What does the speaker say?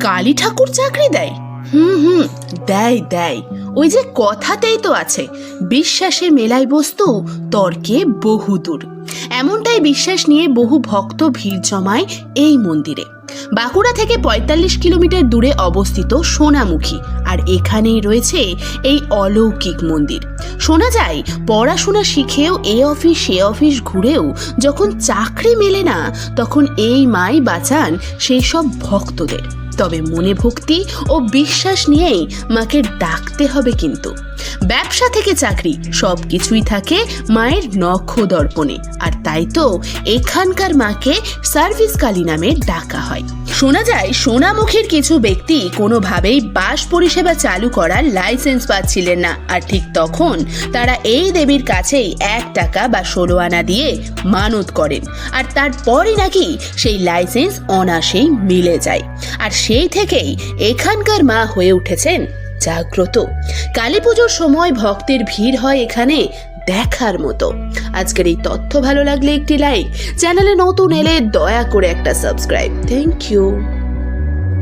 কালী ঠাকুর চাকরি দেয়? দেয় দেয়, ওই যে কথাতেই তো আছে, বিশ্বাসে মেলায় বস্তু, তর্কে বহুদূর। এমনটাই বিশ্বাস নিয়ে বহু ভক্ত ভিড় জমায় এই মন্দিরে। বাঁকুড়া থেকে ৪৫ কিলোমিটার দূরে অবস্থিত সোনামুখী, আর এখানেই রয়েছে এই অলৌকিক মন্দির। শোনা যায় পড়াশোনা শিখেও এ অফিস সে অফিস ঘুরেও যখন চাকরি মেলে না, তখন এই মাই বাঁচান সেই সব ভক্তদের। তবে মনে ভক্তি ও বিশ্বাস নিয়েই মাকে ডাকতে হবে। কিন্তু ব্যবসা থেকে চাকরি সব কিছুই থাকে মায়ের নখদর্পণে, আর তাই তো এখানকার মাকে সার্ভিস কালী নামে ডাকা হয়। শোনা যায় সোনামুখীর কিছু ব্যক্তি কোনোভাবেই বাস পরিষেবা চালু করার লাইসেন্স পাচ্ছিলেন না, আর ঠিক তখন তারা এই দেবীর কাছেই ১ টাকা বা ১৬ আনা দিয়ে মানত করেন, আর তারপরই নাকি সেই লাইসেন্স অনায়াসেই মিলে যায়। আর সেই থেকেই এখানকার মা হয়ে উঠেছেন জাগ্রত। কালী পুজোর সময় ভক্তের ভিড় হয় এখানে দেখার মতো। আজকের এই তথ্য ভালো লাগলে একটি লাইক, চ্যানেলে নতুন এলে দয়া করে একটা সাবস্ক্রাইব। Thank you.